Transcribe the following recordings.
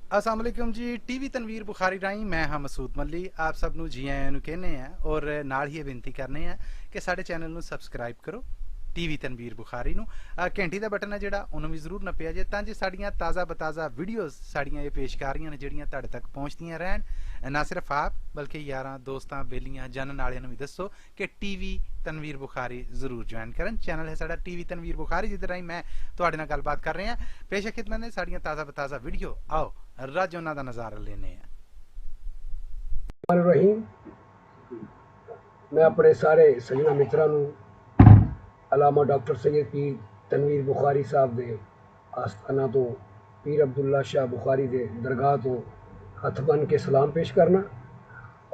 अस्सलाम वालेकुम जी। टीवी तनवीर बुखारी राही मैं हाँ मसूद मल्ली आप सब ਨੂੰ ਜੀ ਆਇਆਂ ਨੂੰ ਕਹਿੰਦੇ ਆ ਔਰ ਨਾਲ ਹੀ ਇਹ ਬੇਨਤੀ ਕਰਨੇ ਆ ਕਿ ਸਾਡੇ ਚੈਨਲ ਨੂੰ ਸਬਸਕ੍ਰਾਈਬ ਕਰੋ ਟੀਵੀ ਤਨਵੀਰ ਬੁਖਾਰੀ ਨੂੰ। ਘੰਟੀ ਦਾ ਬਟਨ ਹੈ ਜਿਹੜਾ ਉਹਨੂੰ ਵੀ ਜ਼ਰੂਰ ਨੱਪਿਆ ਜੇ ਤਾਂ ਜੇ ਸਾਡੀਆਂ ਤਾਜ਼ਾ ਬਤਾਜ਼ਾ ਵੀਡੀਓਜ਼ ਸਾਡੀਆਂ ਇਹ ਪੇਸ਼ਕਾਰੀਆਂ ਨੇ ਜਿਹੜੀਆਂ ਤੁਹਾਡੇ ਤੱਕ ਪਹੁੰਚਦੀਆਂ ਰਹਿਣ। ਨਾ ਸਿਰਫ ਆਪ ਬਲਕਿ ਯਾਰਾਂ ਦੋਸਤਾਂ ਬੇਲੀਆਂ ਜਾਣਨ ਵਾਲਿਆਂ ਨੂੰ ਵੀ ਦੱਸੋ ਕਿ ਟੀਵੀ ਤਨਵੀਰ ਬੁਖਾਰੀ ਜ਼ਰੂਰ ਜੁਆਇਨ ਕਰਨ। ਚੈਨਲ ਹੈ ਸਾਡਾ ਟੀਵੀ ਤਨਵੀਰ ਬੁਖਾਰੀ ਜਿਹਦੇ ਰਾਹੀਂ ਮੈਂ ਤੁਹਾਡੇ ਨਾਲ ਗੱਲਬਾਤ ਕਰ ਰਿਹਾ। ਪੇਸ਼ ਖਿਦਮਤ ਨੇ ਸਾਡੀਆਂ ਤਾਜ਼ਾ ਬਤਾਜ਼ਾ ਵੀਡੀਓ आओ रज उन्हां दा नज़ारा लेने रहीम। मैं अपने सारे सजना मित्रों अलामा डॉक्टर सैयद पीर तनवीर बुखारी साहब दे आस्थाना तो पीर अब्दुल्ला शाह बुखारी दे दरगाह तो हथ बन के सलाम पेश करना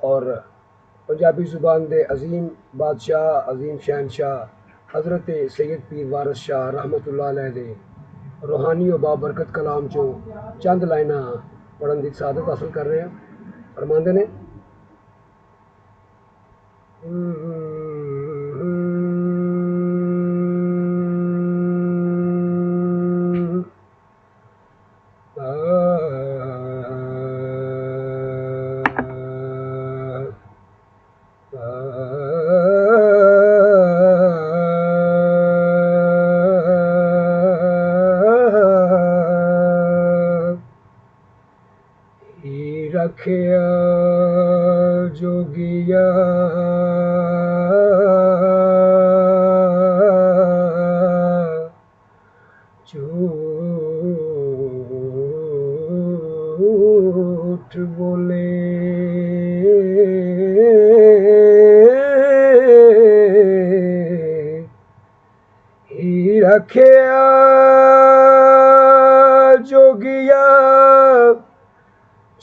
और पंजाबी ज़ुबान दे अजीम बादशाह अजीम शहनशाह हज़रत सैयद पीर वारिस शाह रहमतुल्लाह अलैह दे रूहानी और बाबरकत कलाम चो चंद लाइना पढ़न की सादत हासिल कर रहे हैं। फरमांदे ने रखिया जोगिया झूठ बोले ही रखिया जोगिया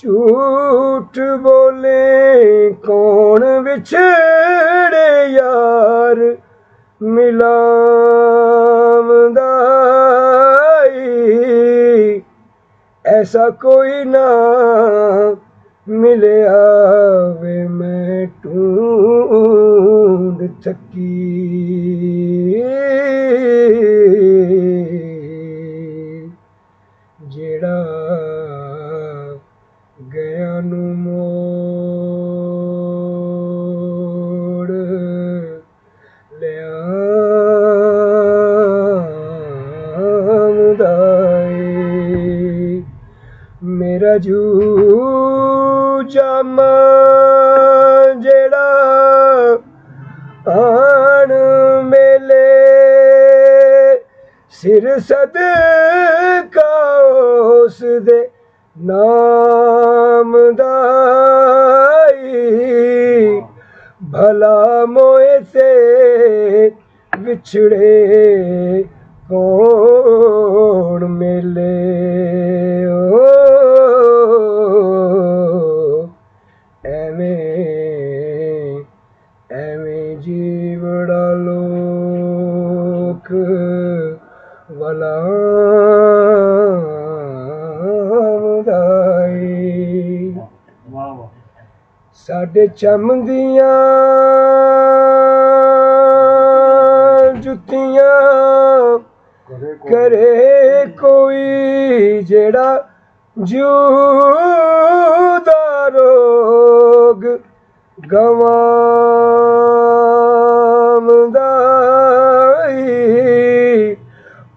झूठ बोले कौन विछड़े यार मिलामदाई ऐसा कोई ना मिले आवे मैं ढूंढ थकी जेड़ा गया नू मोड़ लियामदाई मेरा जू जामा जेड़ा आन मेले सिर सदका उस दे नामदाई भला मोए से विछड़े कौन मिले ओ एवें एवें जीवड़ा लोक वाला साडे चमदियां जुत्तियां करे कोई जेड़ा जूदा रोग गवामदाई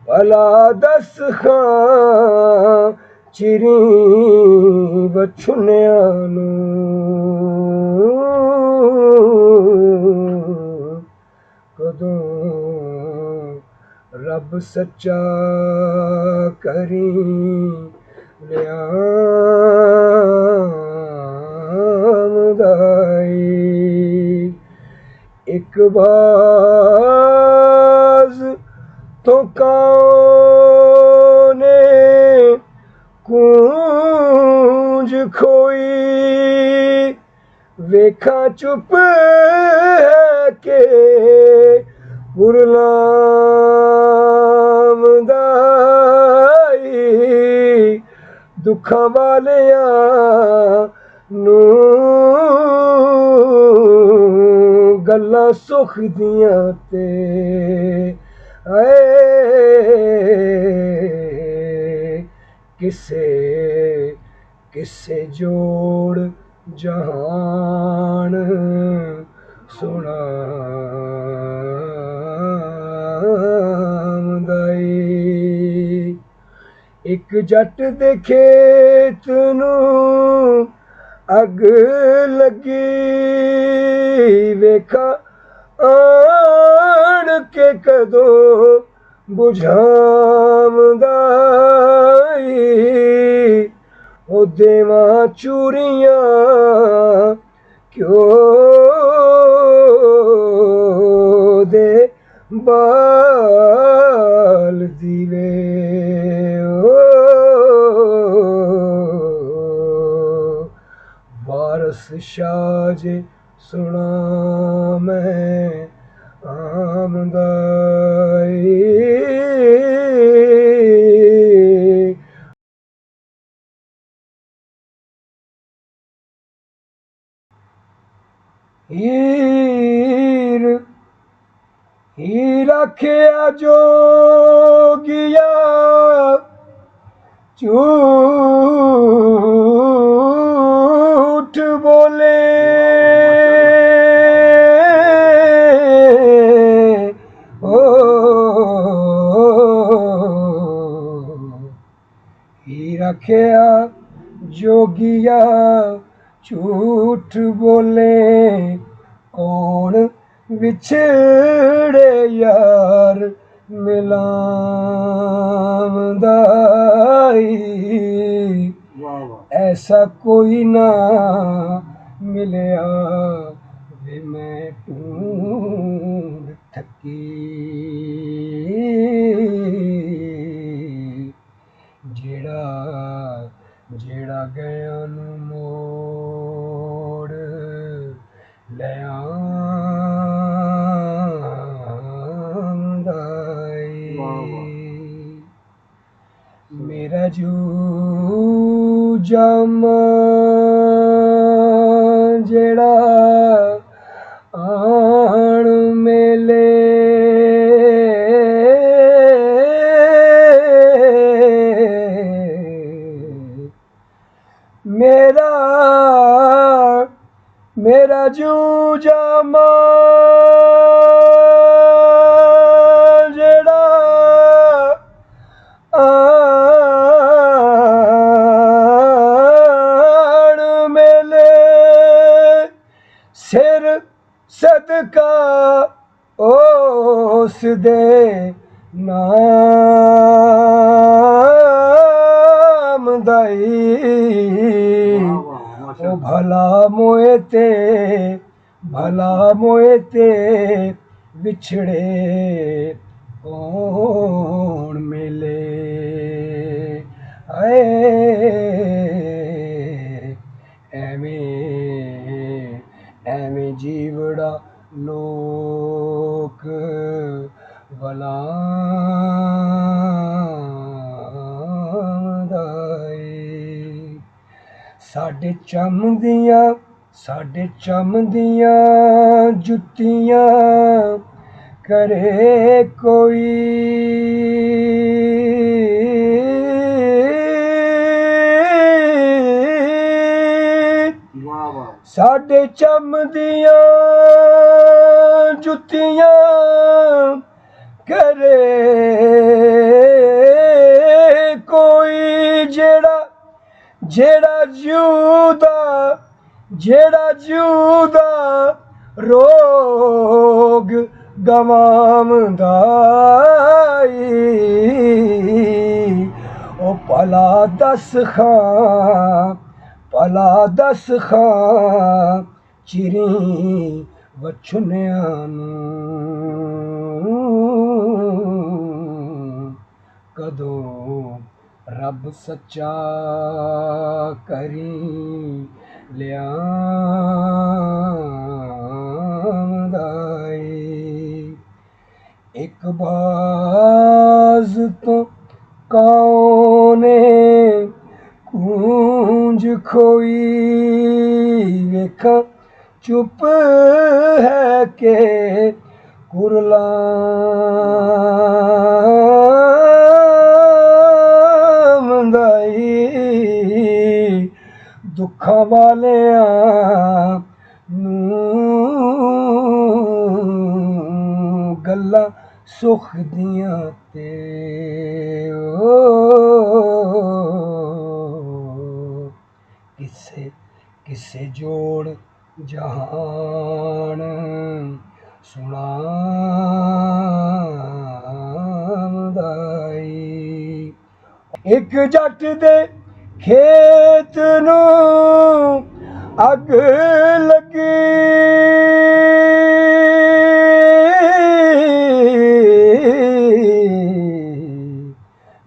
भला दस खां चिरी बछुनिया कदों रब सच्चा करी लियामदाई एक बाज तो कौने कूंज खोई वेखा चुप है के गुरलामदाई दुखा वालिया नू गल्लां सुख दियां ते किसे किस्से जोड़ जहान सुनामदाई। एक जट दे खेत नूं अग लगी वेखा आण के कदों बुझामदाई। ओ देवां चूरियां क्यों दे बाल दीवे वारस शाह सुना मैं आमदाई। हीर हीर आखिया जोगिया झूठ बोले ओ हीर आखिया जोगिया झूठ बोले कौन विछड़े यार मिलामदाई। ऐसा कोई ना मिलया वे मैं ढूंढ थकी जेड़ा जेड़ा गया नू मोड़ ले आंदाई। मेरा जू जामा जेड़ा आण मेले मेरा जू जामा जेड़ा आण मेले सिर सदका उस दे नामदाई। ओ भला मोए ते विछड़े कौन मिले आए एवें जीवड़ा लोक वलामदाई। साडे चम दियां जुत्तियां करे कोई साडे चम दियां जुत्तियां करे कोई जेड़ा जूदा रोग गवामदाई। ओ भला दस खां चिरी वछुनियां नूं कदों रब सच्चा करी लियामदाई। एक बाज तो कौने कूंज खोई वेखा चुप है के कुरलामदाई। ਦੁੱਖਾਂ ਵਾਲਿਆਂ ਨੂੰ ਗੱਲਾਂ ਸੁੱਖ ਦੀਆਂ ਤੇ ਕਿਸੇ ਕਿਸੇ ਜੋੜ ਜਹਾਨ ਸੁਣਾਉਂਦਾਈ। ਇੱਕ ਜੱਟ ਦੇ ਖੇਤ ਨੂੰ ਅੱਗ ਲੱਗੀ,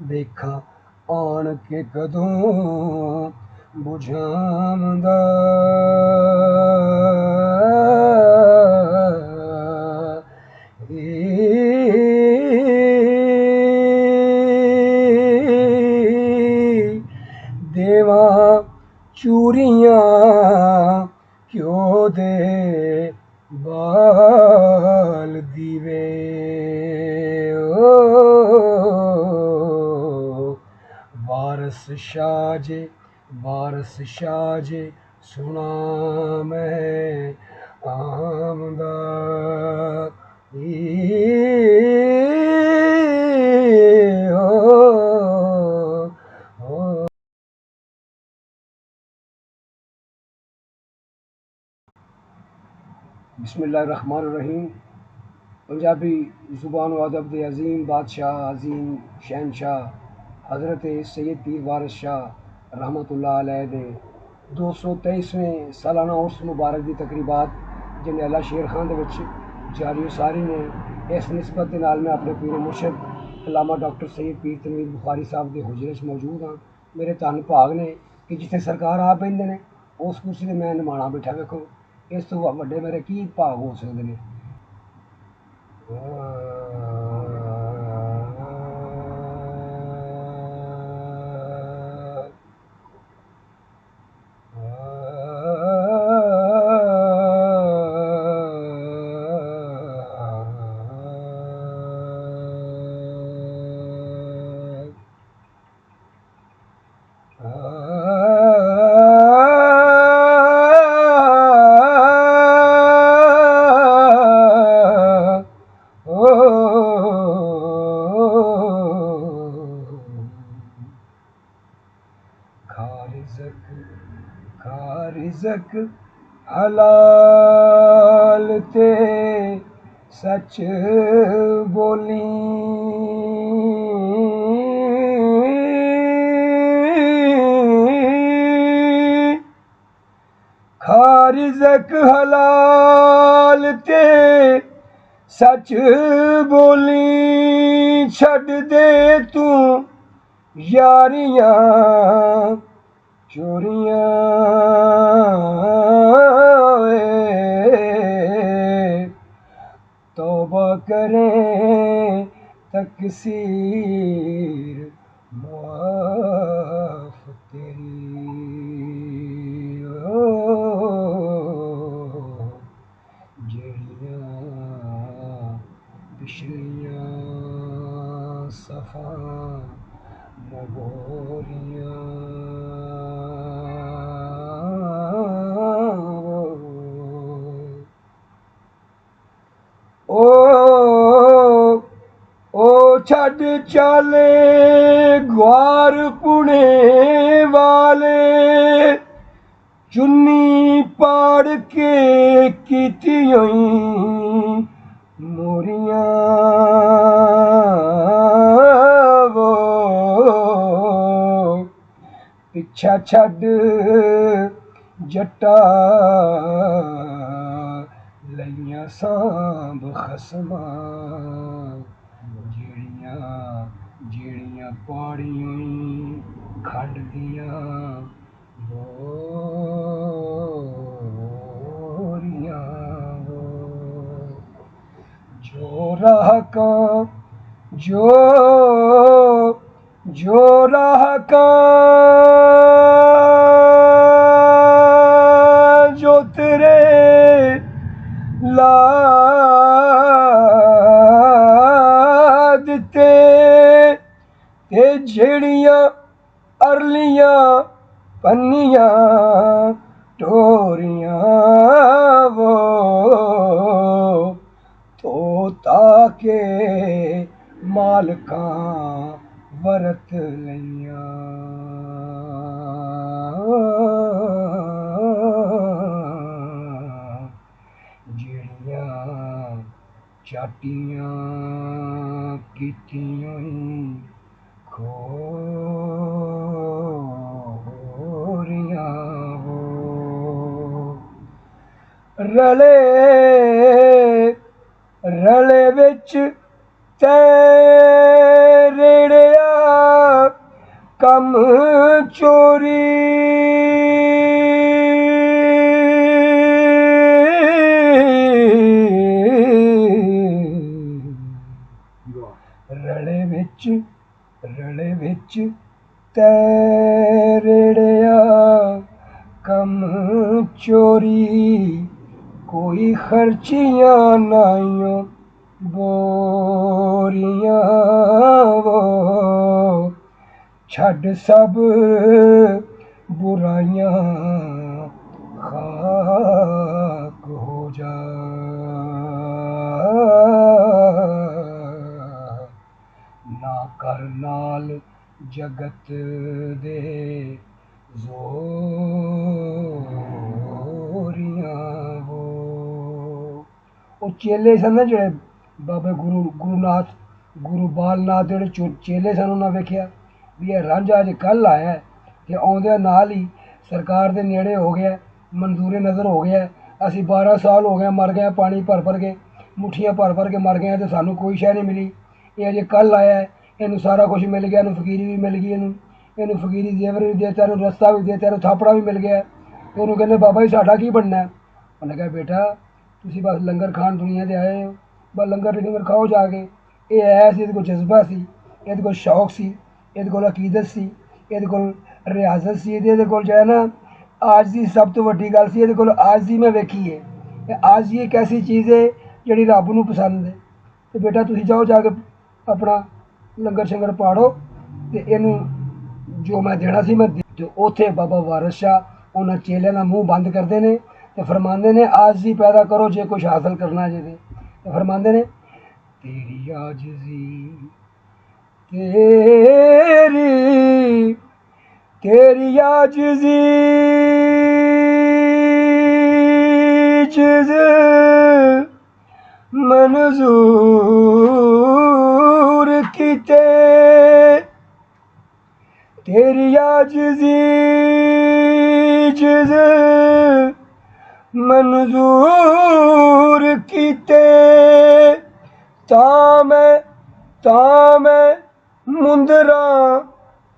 ਵੇਖਾਂ ਆਣ ਕੇ ਕਦੋਂ ਬੁਝਾਉਂਦਾ। ਦੇਵਾਂ ਚੂਰੀਆਂ ਘਿਓ ਦੇ ਬਾਲ ਦੀਵੇ, ਵਾਰਸ ਸ਼ਾਹ ਜੇ ਸੁਣਾ ਮੈਂ ਆਮਦਾ। बिस्मिल्लाहिर्रहमानिर्रहीम। पंजाबी ज़ुबान व अदब दे अजीम बादशाह अजीम शहनशाह हज़रत सैयद पीर वारिस शाह रहमतुल्लाह अलैह दे 223वें सालाना उर्स मुबारक की तकरीबात जंडियाला शेर खान दे विच जारी सारी ने। इस निस्बत के नाल मैं अपने पीर मुर्शद अल्लामा डॉक्टर सैयद पीर तनवीर बुखारी साहब के हुजरे च मौजूद हाँ। मेरे धन भाग ने कि जिथे सरकार आ पैंदे ने उस कुर्सी ते मैं निमाणा बैठा। वेखो इस तो वड्डे मेरे की भाग हो सकते हैं। खा रिज़क हलाल ते सच बोली, खा रिज़क हलाल ते सच बोली, छड़ दे तू यारियां चोरियां। तौबा करें तकसीर माफ तेरी, जेड़ियां पिछलियां सफा मगोरियां। ओ छड़ चाले ग्वार पुणे वाले, चुन्नी पाड़ के कीतियां मोरियां। पिछा छड़ जट्टा लइयां सांभ खसमा, जेड़ियां पाड़ियां खंड दियां बोरियां। जो राह का जो राह का जो तेरे ला दिते ते जेड़ियां अरलियां पन्नियाँ टोरियाँ वो तोता के मालकां वरत लइयां ਜਿਹੜੀਆਂ ਚਾਟੀਆਂ ਕੀਤੀਆਂ ਖੋਰੀਆਂ ਹੋ ਰਲੇ ਰਲੇ ਵਿੱਚ ਤੇਰੜਿਆ ਕੰਮ ਚੋਰੀ ਰਲੇ ਵਿੱਚ ਤੇਰੜਿਆ ਕੰਮ ਚੋਰੀ ਕੋਈ ਖਰਚੀਆਂ ਨਾਈਓ ਬੋਰੀਆਂ ਵੋ ਛੱਡ ਸਭ ਬੁਰਾਈਆਂ ਖਾਕ ਹੋ ਜਾ ਨਾ ਕਰ ਨਾਲ ਜਗਤ ਦੇ ਜ਼ੋਰੀਆਂ ਵੋ ਉਹ ਚੇਲੇ ਸਨ ਨਾ ਜਿਹੜੇ ਬਾਬੇ ਗੁਰੂ ਬਾਲਨਾਥ ਜਿਹੜੇ ਚੇਲੇ ਸਨ ਉਹਨਾਂ ਵੇਖਿਆ ਵੀ ਇਹ ਰਾਂਝਾ ਅੱਜ ਕੱਲ੍ਹ ਆਇਆ ਅਤੇ ਆਉਂਦਿਆਂ ਨਾਲ ਹੀ ਸਰਕਾਰ ਦੇ ਨੇੜੇ ਹੋ ਗਿਆ ਮਨਜ਼ੂਰੇ ਨਜ਼ਰ ਹੋ ਗਿਆ ਅਸੀਂ 12 ਸਾਲ ਹੋ ਗਏ ਮਰ ਗਏ ਪਾਣੀ ਭਰ ਕੇ ਮੁੱਠੀਆਂ ਭਰ ਕੇ ਮਰ ਗਏ ਅਤੇ ਸਾਨੂੰ ਕੋਈ ਸ਼ੈ ਨਹੀਂ ਮਿਲੀ ਇਹ ਅਜੇ ਕੱਲ੍ਹ ਆਇਆ ਇਹਨੂੰ ਸਾਰਾ ਕੁਝ ਮਿਲ ਗਿਆ ਇਹਨੂੰ ਫਕੀਰੀ ਵੀ ਮਿਲ ਗਈ ਇਹਨੂੰ ਫਕੀਰੀ ਜ਼ੇਵਰ ਵੀ ਦੇ ਦਿੱਤਾ ਇਹਨੂੰ ਰਸਤਾ ਵੀ ਦੇ ਦਿੱਤਾ ਇਹਨੂੰ ਥਾਪੜਾ ਵੀ ਮਿਲ ਗਿਆ ਉਹਨੂੰ ਕਹਿੰਦੇ ਬਾਬਾ ਜੀ ਸਾਡਾ ਕੀ ਬਣਨਾ ਉਹਨੇ ਕਿਹਾ ਬੇਟਾ ਤੁਸੀਂ ਬਸ ਲੰਗਰ ਖਾਣ ਦੁਨੀਆ 'ਤੇ ਆਏ ਹੋ ਬਸ ਲੰਗਰ ਖਾਓ ਜਾ ਕੇ ਇਹ ਆਇਆ ਸੀ ਇਹਦੇ ਕੋਲ ਜਜ਼ਬਾ ਸੀ ਇਹਦੇ ਕੋਲ ਸ਼ੌਕ ਸੀ ਇਹਦੇ ਕੋਲ ਅਕੀਦਤ ਸੀ ਇਹਦੇ ਕੋਲ ਰਿਆਜ਼ਤ ਸੀ ਇਹਦੇ ਕੋਲ ਜੋ ਹੈ ਨਾ ਅੱਜ ਦੀ ਸਭ ਤੋਂ ਵੱਡੀ ਗੱਲ ਸੀ ਇਹਦੇ ਕੋਲ ਅੱਜ ਦੀ ਮੈਂ ਵੇਖੀ ਹੈ ਕਿ ਅੱਜ ਦੀ ਇੱਕ ਐਸੀ ਚੀਜ਼ ਹੈ ਜਿਹੜੀ ਰੱਬ ਨੂੰ ਪਸੰਦ ਹੈ ਅਤੇ ਬੇਟਾ ਤੁਸੀਂ ਜਾਓ ਜਾ ਕੇ ਆਪਣਾ ਲੰਗਰ ਸ਼ੰਗਰ ਪਾੜੋ ਅਤੇ ਇਹਨੂੰ ਜੋ ਮੈਂ ਦੇਣਾ ਸੀ ਮੈਂ ਅਤੇ ਉੱਥੇ ਬਾਬਾ ਵਾਰਿਸ ਸ਼ਾਹ ਉਹਨਾਂ ਚੇਲਿਆਂ ਦਾ ਮੂੰਹ ਬੰਦ ਕਰਦੇ ਨੇ ਅਤੇ ਫਰਮਾਉਂਦੇ ਨੇ ਆਜਜ਼ੀ ਪੈਦਾ ਕਰੋ ਜੇ ਕੁਛ ਹਾਸਲ ਕਰਨਾ ਜੇ ਅਤੇ ਫਰਮਾਉਂਦੇ ਨੇ ਤੇਰੀ ਆਜਜ਼ੀ ਤੇਰੀ ਆਜਜ਼ੀ ਜਿਜ਼ ਮਨਜ਼ੂਰ ਕੀਤੇ ਤੇਰੀ ਆਜਜ਼ੀ ਜਿਜ਼ ਮਨਜ਼ੂਰ ਕੀਤੇ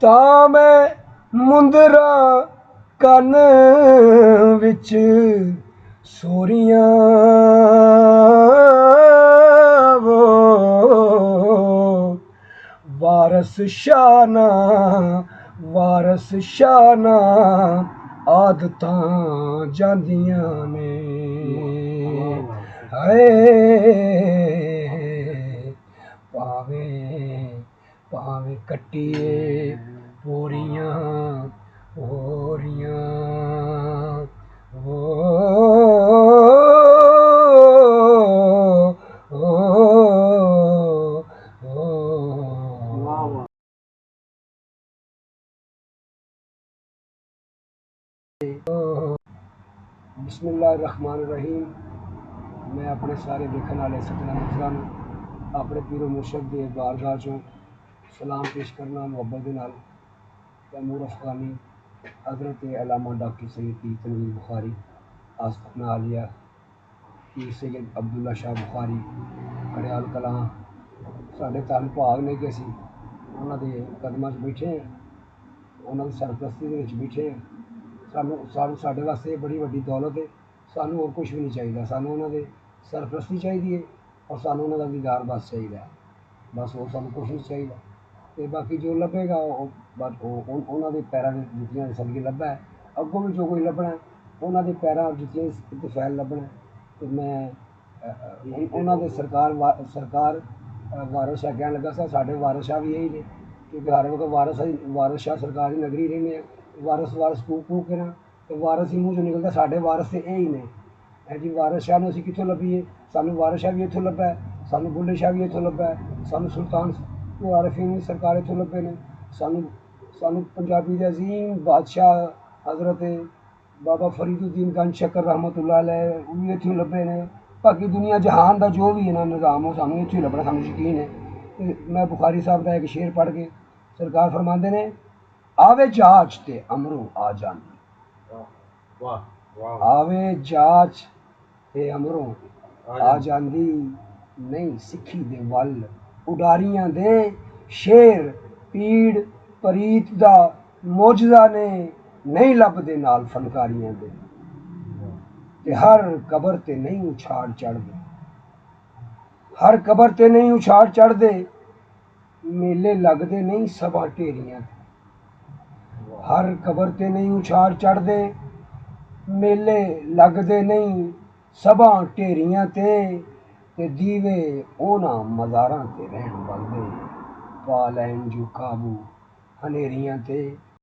ਤਾਂ ਮੈਂ ਮੁੰਦਰਾਂ ਕੰਨ ਵਿੱਚ ਸੋਰੀਆਂ ਵੋ ਵਾਰਿਸ ਸ਼ਾਹ ਨਾ ਆਦਤਾਂ ਜਾਂਦੀਆਂ ਨੇ ਹਾਏ ਭਾਵੇਂ ਕੱਟੀਏ ਪੋਰੀਆਂ ਬਿਸਮਿल्लाहिर्रहमानिर्रहीम मैं अपने सारे देखने वाले सजना मित्रों अपने पीरो मुर्शद के बारगाह चों सलाम पेश करना मुहब्बत के नाल तैमूर अफगानी हज़रत अल्लामा डॉक्टर सैयद पीर तनवीर बुखारी आस्ताना आलिया पीर सैयद अब्दुल्ला शाह बुखारी कड़ियाल कलां साढ़े धन भाग ने कि असी उन्होंने कदमां 'च बैठे हैं उन्होंने सरपरस्ती दे विच बैठे हैं साढ़े वास्ते बड़ी वड्डी दौलत है सानू और कुछ भी नहीं चाहिए सानू उन्होंने सरपरस्ती चाहिए और सानू उन्होंने दीदार बस चाहिए बस वो सानू कुछ नहीं चाहिए तो बाकी जो लभेगा उन्होंने पैरों की जुत्तियां सदके लभा है अगों भी जो कोई लभना है उन्होंने पैरों जुत्तियां ते फैल लभना है तो मैं उन्होंने सरकार वारिस शाह कह लगा साढ़े वारिस शाह भी यही ने क्योंकि हर वक्त वारिस शाह सरकार की नगरी रहने हैं ਵਾਰਸ ਵਾਰਸ ਕੂ ਕੇ ਨਾ, ਤੇ ਵਾਰਸ ਹੀ ਮੂੰਹ ਚੋਂ ਨਿਕਲਦਾ ਸਾਡੇ ਵਾਰਸ ਤੇ ਇਹ ਹੀ ਨੇ। ਹੈ ਜੀ, ਵਾਰਸ ਸ਼ਾਹ ਨੂੰ ਅਸੀਂ ਕਿੱਥੋਂ ਲੱਭੀਏ? ਸਾਨੂੰ ਵਾਰਸ ਸ਼ਾਹ ਵੀ ਇੱਥੋਂ ਲੱਭਾ ਹੈ, ਸਾਨੂੰ ਬੁੱਲੇ ਸ਼ਾਹ ਵੀ ਇੱਥੋਂ ਲੱਭਾ ਹੈ, ਸਾਨੂੰ ਸੁਲਤਾਨ ਆਰਿਫੀਨ ਸਰਕਾਰ ਇੱਥੋਂ ਲੱਭੇ ਨੇ, ਸਾਨੂੰ ਸਾਨੂੰ ਪੰਜਾਬੀ ਦੇ ਅਜ਼ੀਮ ਬਾਦਸ਼ਾਹ ਹਜ਼ਰਤ ਬਾਬਾ ਫਰੀਦੁद्दीन ਗੰਜ ਸ਼ੱਕਰ ਰਹਿਮਤੁल्लाह अलैह ਉਹ ਵੀ ਇੱਥੋਂ ਲੱਭੇ ਨੇ। ਬਾਕੀ ਦੁਨੀਆ ਜਹਾਨ ਦਾ ਜੋ ਵੀ ਹੈ ਨਾ ਨਿਜ਼ਾਮ ਉਹ ਸਾਨੂੰ ਇੱਥੋਂ ਹੀ ਲੱਭਣਾ, ਸਾਨੂੰ ਯਕੀਨ ਹੈ। ਤੇ ਮੈਂ ਬੁਖਾਰੀ ਸਾਹਿਬ ਦਾ ਇੱਕ ਸ਼ੇਰ ਪੜ੍ਹ ਕੇ, ਸਰਕਾਰ ਫਰਮਾਉਂਦੇ ਨੇ, ਆਵੇ ਜਾਂਚ ਤੇ ਅਮਰੋਂ ਆ ਜਾਂਦੀ, ਵਾਹ ਵਾਹ, ਆਵੇ ਜਾਂਚ ਤੇ ਅਮਰੋਂ ਆ ਜਾਂਦੀ, ਨਹੀਂ ਸਿੱਖੀ ਦੇ ਵੱਲ ਉਡਾਰੀਆਂ ਦੇ ਸ਼ੇਰ ਪੀੜ ਪ੍ਰੀਤ ਦਾ ਮੌਜਜ਼ਾ ਨੇ, ਨਹੀਂ ਲੱਭਦੇ ਨਾਲ ਫਨਕਾਰੀਆਂ ਦੇ, ਤੇ ਹਰ ਕਬਰ ਤੇ ਨਹੀਂ ਉਛਾੜ ਚੜ੍ਹਦੇ, ਹਰ ਕਬਰ ਤੇ ਨਹੀਂ ਉਛਾੜ ਚੜ੍ਹਦੇ, ਮੇਲੇ ਲੱਗਦੇ ਨਹੀਂ ਸਭਾ ਢੇਰੀਆਂ ਤੇ, ਹਰ ਕਬਰ ਤੇ ਨਹੀਂ ਉਛਾੜ ਚੜ੍ਹਦੇ, ਮੇਲੇ ਲੱਗਦੇ ਨਹੀਂ ਸਭਾ ਢੇਰੀਆਂ ਤੇ ਦੀਵੇ ਉਹਨਾਂ ਮਜ਼ਾਰਾਂ ਤੇ ਰਹਿਣ ਵਾਲੇ, ਪਾ ਲੈਣ ਜੋ ਕਾਬੂ ਹਨੇਰੀਆਂ ਤੇ।